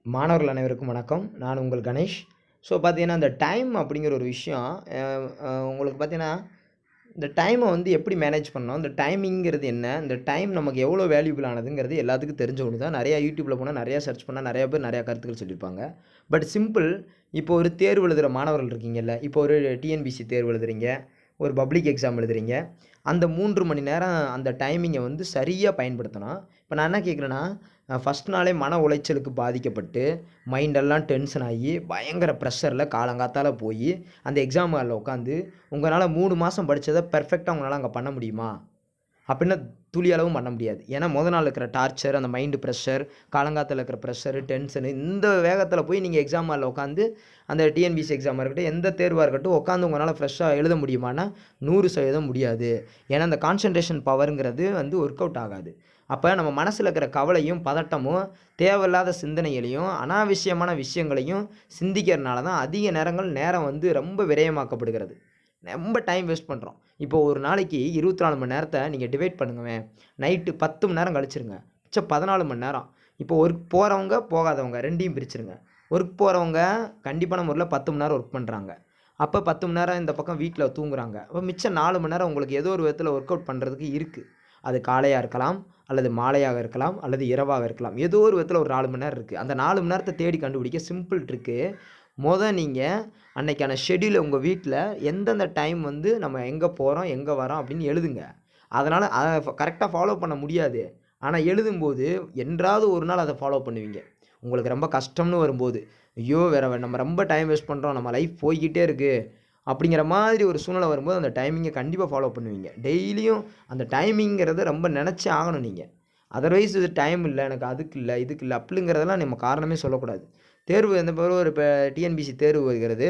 மாணவர்கள் அனைவருக்கும் வணக்கம். நான் உங்கள் கணேஷ். ஸோ பார்த்தீங்கன்னா, இந்த டைம் அப்படிங்கிற ஒரு விஷயம் அ அ உங்களுக்கு பார்த்தீங்கன்னா, இந்த டைம வந்து எப்படி மேனேஜ் பண்ணணும்? இந்த டைமிங்கிறது என்ன? இந்த டைம் நமக்கு எவ்வளோ வேல்யூபிள் ஆனதுங்கிறது எல்லாத்துக்கும் தெரிஞ்ச ஒண்ணு தான். நெறையா YouTubeல போனா நெறையா சர்ச் பண்ணா நெறைய பேர் நெறையா கருத்துக்கள் சொல்லியிருப்பாங்க. பட் சிம்பிள் இப்போ ஒரு தேர்வு எழுதுற மாணவர்கள் இருக்கீங்கல்ல, இப்போ ஒரு டிஎன்பிஎஸ்சி தேர்வு எழுதுறீங்க, ஒரு பப்ளிக் எக்ஸாம் எழுதுறீங்க. அந்த 3 மணி நேரம் அந்த டைமிங்க வந்து சரியா பயன்படுத்தணும். இப்ப நான் என்ன கேட்கிறேன்னா, ஃபர்ஸ்ட் நாளே மன உளைச்சலுக்கு பாதிக்கப்பட்டு, மைண்டெல்லாம் டென்ஷன் ஆகி, பயங்கர ப்ரெஷர்ல காலங்காத்தால போயி, அந்த எக்ஸாம் ஹால்ல உட்காந்து, உங்கனால 3 மாசம் படிச்சத பெர்ஃபெக்ட்டா உங்களால அங்க பண்ண முடியுமா? அப்டின்னா துளி அளவும் பண்ண முடியாது. ஏன்னா, மொத நாள் இருக்கிற டார்ச்சர், அந்த மைண்ட் பிரஷர், காலங்காத்தால இருக்கிற பிரஷரு, டென்ஷனு இந்த வேகத்தில போய் நீங்க எக்ஸாம் ஹால்ல உட்காந்து, அந்த டிஎன்பிஎஸ்சி எக்ஸாமா இருக்கட்டும், எந்த தேர்வா இருக்கட்டும், உட்காந்து உங்கனால ஃப்ரெஷ்ஷா எழுத முடியுமான்னா, 100% முடியாது. ஏன்னா, அந்த கான்சன்ட்ரேஷன் பவர்ங்கிறது வந்து ஒர்க் அவுட் ஆகாது. அப்ப நம்ம மனசுல இருக்கிற கவலையும், பதட்டமும், தேவையில்லாத சிந்தனைகளையும், அனாவசியமான விஷயங்களையும் சிந்திக்கிறனால தான் அதிக நேரம் வந்து ரொம்ப விரயமாக்கப்படுகிறது. ரொம்ப டைம் வேஸ்ட் பண்றோம். இப்போ ஒரு நாளைக்கு 24 மணி நேரத்த நீங்க டிவைட் பண்ணுங்களேன். நைட்டு 10 மணி நேரம் கழிச்சிருங்க. மிச்சம் 14 மணி நேரம். இப்போ ஒர்க் போறவங்க, போகாதவங்க 2யும் பிரிச்சுருங்க. ஒர்க் போறவங்க கண்டிப்பான முறையில 10 மணி நேரம் ஒர்க் பண்றாங்க. அப்ப 10 மணி நேரம் இந்த பக்கம் வீட்ல தூங்குறாங்க. அப்ப மிச்சம் 4 மணி நேரம் உங்களுக்கு ஏதோ ஒரு விதத்தில ஒர்க் அவுட் பண்றதுக்கு இருக்கு. அது காலையா இருக்கலாம், அல்லது மாலையாக இருக்கலாம், அல்லது இரவாக இருக்கலாம். ஏதோ ஒரு விதத்தில ஒரு 4 மணி நேரம் இருக்கு. அந்த 4 மணி நேரத்த தேடி கண்டுபிடிக்க சிம்பிள் ட்ரிக்கு. நீங்க அன்னைக்கான ஷெட்யூல உங்க வீட்ல எந்தெந்த டைம் வந்து நம்ம எங்க போறோம், எங்க வரோம் அப்படின்னு எழுதுங்க. அதனால கரெக்ட்டா ஃபாலோ பண்ண முடியாது. ஆனா எழுதும்போது என்றாவது ஒரு நாள் அத ஃபாலோ பண்ணுவீங்க. உங்களுக்கு ரொம்ப கஷ்டம்னு வரும்போது, ஐயோ! நம்ம ரொம்ப டைம் வேஸ்ட் பண்றோம். நம்ம லைஃப் போய்க்கிட்டே இருக்கு. அப்படிங்கிற மாதிரி ஒரு சூழ்நிலை வரும்போது அந்த டைமிங்க கண்டிப்பா ஃபாலோ பண்ணுவீங்க. டெய்லியும் அந்த டைமிங்கிறத ரொம்ப நெனச்சே ஆகணும் நீங்க. அதர்வைஸ் இது டைம் இல்ல, எனக்கு அதுக்கு இல்ல, இதுக்கு இல்ல அப்படிங்கிறதெல்லாம் நம்ம காரணமே சொல்லக்கூடாது. தேர்வு இந்த ஒரு இப்ப டிஎன்பிஎஸ்சி தேர்வு வருகிறது.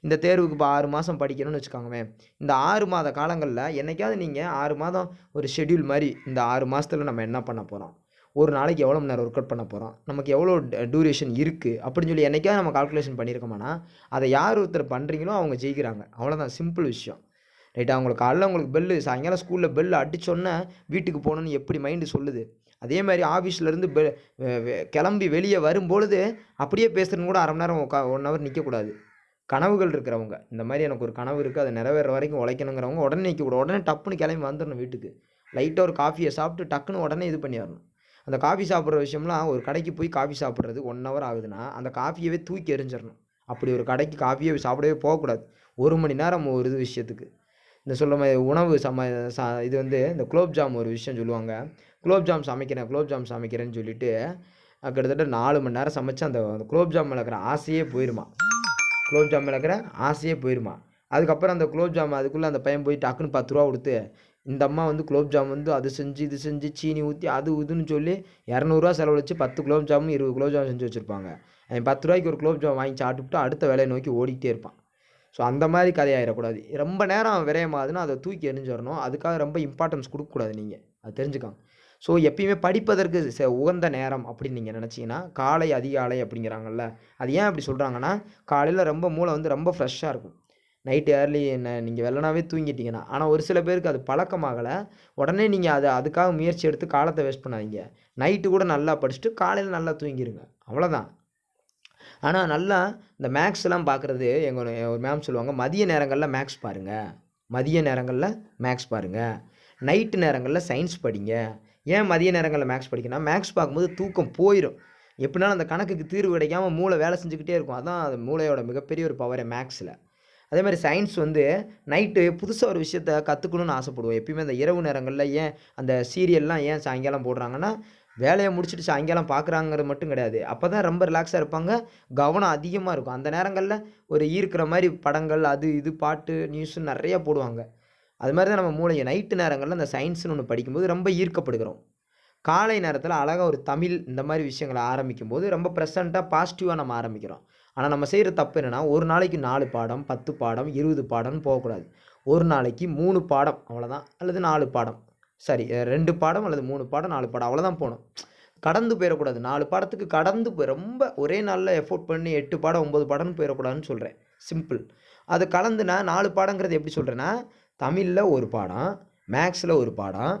இந்த தேர்வுக்கு இப்ப 6 மாசம் படிக்கணும்னு வச்சுக்கோங்களேன். இந்த 6 மாத காலங்கள்ல என்னைக்காவது நீங்க 6 மாதம் ஒரு ஷெட்யூல் மாரி, இந்த 6 மாசத்துல நம்ம என்ன பண்ண போறோம்? ஒரு நாளைக்கு எவ்வளோ மணி நேரம் ஒர்க் அவுட் பண்ண போறோம்? நமக்கு எவ்வளோ டியூரேஷன் இருக்கு? அப்படின்னு சொல்லி என்னைக்காவது நம்ம கால்குலேஷன் பண்ணியிருக்கோமானா, அத யார் ஒருத்தர் பண்றீங்களோ அவங்க ஜெயிக்கிறாங்க. அவ்வளோதான் சிம்பிள் விஷயம். ரைட்டா? உங்களுக்கு காலைல உங்களுக்கு பெல்லு சாயங்காலம் ஸ்கூல்ல பெல் அடிச்சோன்னே வீட்டுக்கு போணும்னு எப்படி மைண்ட் சொல்லுது. அதே மாரி ஆஃபீஸ்லேருந்து பெ வெ வெ கெளம்பி வெளிய வரும்பொழுது, அப்படியே பேசுறேன்னு கூட 1/2 மணி நேரம் 1 ஹவர் நிக்கக்கூடாது. கனவுகள் இருக்கிறவங்க, இந்த மாரி எனக்கு ஒரு கனவு இருக்கு. அது நிறைவேறுற வரைக்கும் உழைக்கணுங்கிறவங்க உடனே நிக்கக்கூடாது. உடனே டப்புன்னு கெளம்பி வந்துரணும் வீட்டுக்கு. லைட்டா ஒரு காஃபிய சாப்பிட்டு டக்குன்னு உடனே இது பண்ணிறணும். அந்த காஃபி சாப்பிடுற விஷயம்லாம் ஒரு கடைக்கு போய் காஃபி சாப்பிடுறது 1 ஹவர் ஆகுதுன்னா, அந்த காஃபியவே தூக்கி எறிஞ்சிரணும். அப்படி ஒரு கடைக்கு காஃபியே சாப்பிடவே போகக்கூடாது. 1 மணி நேரம் ஒரு விஷயத்துக்கு. இந்த சொல்ல மாரி உணவு இது வந்து இந்த குலோப் ஜாம் ஒரு விஷயம் சொல்லுவாங்க. குலோப் ஜாம் சமைக்கிறேன்னு சொல்லிட்டு, கிட்டத்தட்ட 4 மணி நேரம் சமைச்சு அந்த அந்த குலோப் ஜாம் மேல இருக்கிற ஆசையே போயிருமாம். குலோப் ஜாம் மேல இருக்கிற ஆசையே போயிருமாம். அதுக்கப்புறம் அந்த குலோப் ஜாம் அதுக்குள்ள அந்த பையன் போய் டக்குன்னு ரூ. 10 குடுத்து, இந்த அம்மா வந்து குலோப் ஜாம் வந்து அது செஞ்சு, இது செஞ்சு, சீனி ஊத்தி, அது இதுன்னு சொல்லி ரூ. 200 செலவழிச்சு 10 குலோப் ஜாமும், 20 குலோப் ஜாம் செஞ்சு வச்சிருப்பாங்க. அவன் ரூ. 10க்கு ஒரு குலோப் ஜாம் வாங்கி சாப்பிட்டுப்புட்டு அடுத்த வேலைய நோக்கி ஓடிக்கிட்டே இருப்பான். ஸோ அந்த மாரி கதையாயிறக்கூடாது. ரொம்ப நேரம் விரயமாகுதுன்னா, அத தூக்கி எறிஞ்சிறணும். அதுக்காக ரொம்ப இம்பார்ட்டன்ஸ் குடுக்கக்கூடாது நீங்க. அது தெரிஞ்சுக்கங்க. ஸோ எப்பயுமே படிப்பதற்கு உகந்த நேரம் அப்படின்னு நீங்க நெனச்சீங்கன்னா, காலை அதிகாலை அப்படிங்கிறாங்கல்ல. அது ஏன் அப்படி சொல்றாங்கன்னா, காலையில ரொம்ப மூளை வந்து ரொம்ப ஃப்ரெஷ்ஷா இருக்கும். நைட் ஏர்லி நீங்க வெள்ளனாவே தூங்கிட்டீங்கன்னா. ஆனா ஒரு சில பேருக்கு அது பழக்கமாகல. உடனே நீங்க அதுக்காக முயற்சி எடுத்து காலத்த வேஸ்ட் பண்ணாதீங்க. நைட்டு கூட நல்லா படிச்சுட்டு, காலையில நல்லா தூங்கிருங்க. அவ்வளோதான். ஆனா நல்லா இந்த மேக்ஸ்லாம் பார்க்குறது ஒரு மேம் சொல்லுவாங்க, "மதிய நேரங்கள்ல மேக்ஸ் பாருங்க. மதிய நேரங்கள்ல மேக்ஸ் பாருங்க. நைட்டு நேரங்கள்ல சயன்ஸ் படிங்க." ஏன் மதிய நேரங்கள்ல மேக்ஸ் படிக்கணும்னா, மேக்ஸ் பார்க்கும்போது தூக்கம் போயிரும். எப்படினாலும் அந்த கணக்குக்கு தீர்வு கிடைக்காம மூளை வேலை செஞ்சுக்கிட்டே இருக்கும். அதான் அது மூளையோட மிகப்பெரிய ஒரு பவரே மேக்ஸ்ல. அதேமாரி சயன்ஸ் வந்து நைட்டு புதுசா ஒரு விஷயத்த கத்துக்கணும்னு ஆசைப்படுவோம். எப்பயுமே அந்த இரவு நேரங்கள்ல ஏன் அந்த சீரியல்லாம் ஏன் சாயங்காலம் போடுறாங்கன்னா, வேலைய முடிச்சுட்டு சாயங்காலம் பார்க்குறாங்கிறது மட்டும் கிடையாது. அப்பதான் ரொம்ப ரிலாக்ஸா இருப்பாங்க. கவனம் அதிகமா இருக்கும். அந்த நேரங்கள்ல ஒரு ஈர்க்கிற மாரி படங்கள், அது இது பாட்டு, நியூஸ்ன்னு நெறைய போடுவாங்க. அது மாரி தான் நம்ம மூளைய நைட்டு நேரங்கள்ல அந்த சயன்ஸ்ன்னு ஒண்ணு படிக்கும்போது ரொம்ப ஈர்க்கப்படுகிறோம். காலை நேரத்தில அழகா ஒரு தமிழ் இந்த மாரி விஷயங்கள ஆரம்பிக்கும்போது, ரொம்ப ப்ரெசென்ட்டா, பாசிட்டிவா நம்ம ஆரம்பிக்கிறோம். ஆனா நம்ம செய்ற தப்பு என்னன்னா, ஒரு நாளைக்கு 4 பாடம், 10 பாடம், 20 பாடம்னு போகக்கூடாது. ஒரு நாளைக்கு 3 பாடம் அவ்வளதான். அல்லது 4 பாடம். சாரி 2 பாடம் அல்லது 3 பாடம், 4 பாடம் அவ்வளதான் போணும். கடந்து போயிறக்கூடாது. 4 பாடத்துக்கு கடந்து ரொம்ப ஒரே நாள்ல எஃபோர்ட் பண்ணி 8 பாடம், 9 பாடம்னு போயிறக்கூடாதுன்னு சொல்றேன். சிம்பிள். அது கலந்து நான் 4 பாடங்கிறது எப்படி சொல்றேன்னா, தமிழ்ல 1 பாடம், மேக்ஸ்ல 1 பாடம்,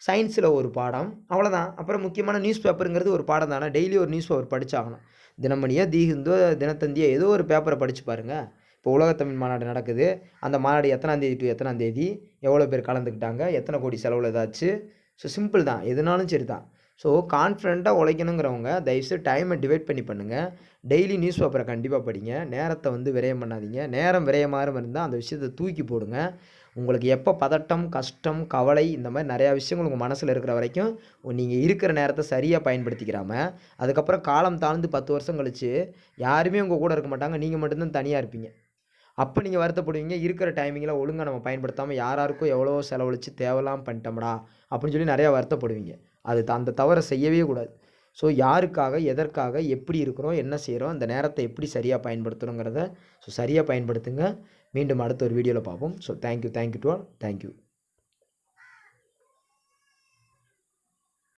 சயின்ஸில் ஒரு பாடம், அவ்வளோதான். அப்புறம் முக்கியமான நியூஸ் பேப்பருங்கிறது ஒரு பாடம் தானே. டெய்லி ஒரு நியூஸ் பேப்பர் படிச்சாகணும். தினமணியோ, தி ஹிந்தோ, தினத்தந்தியோ ஏதோ ஒரு பேப்பரை படித்து பாருங்கள். இப்போ உலகத்தமிழ் மாநாடு நடக்குது. அந்த மாநாடு எத்தனாம் தேதி டு எத்தனாம் தேதி, எவ்வளோ பேர் கலந்துக்கிட்டாங்க, எத்தனை கோடி செலவில் ஏதாச்சு. ஸோ சிம்பிள் தான், எதுனாலும் சரி தான். ஸோ கான்ஃபிடென்ட்டாக உழைக்கணுங்கிறவங்க தயவுசெய்து டைமை டிவைட் பண்ணி பண்ணுங்கள். டெய்லி நியூஸ் பேப்பரை கண்டிப்பாக படிங்க. நேரத்தை வந்து விரயம் பண்ணாதீங்க. நேரம் விரயமாக இருந்தால் அந்த விஷயத்தை தூக்கி போடுங்க. உங்களுக்கு எப்போ பதட்டம், கஷ்டம், கவலை இந்த மாதிரி நிறையா விஷயங்கள் உங்கள் மனசில் இருக்கிற வரைக்கும் நீங்கள் இருக்கிற நேரத்தை சரியாக பயன்படுத்திக்கிறாம, அதுக்கப்புறம் காலம் தாழ்ந்து 10 வருஷம் கழித்து யாருமே உங்கள் கூட இருக்க மாட்டாங்க. நீங்கள் மட்டும்தான் தனியாக இருப்பீங்க. அப்போ நீங்கள் வருத்தப்படுவீங்க. இருக்கிற டைமிங்கில் ஒழுங்காக நம்ம பயன்படுத்தாமல் யாராருக்கோ எவ்வளோ செலவழித்து தேவையில்லாமல் பண்ணிட்டோம்டா அப்படின்னு சொல்லி நிறையா வருத்தப்படுவீங்க. அந்த தவறை செய்யவே கூடாது. ஸோ யாருக்காக, எதற்காக, எப்படி இருக்கிறோம், என்ன செய்கிறோம், அந்த நேரத்தை எப்படி சரியாக பயன்படுத்தணுங்கிறத சரியாக பயன்படுத்துங்க. மீண்டும் அடுத்த ஒரு வீடியோவில் பார்ப்போம். So thank you to all. Thank you.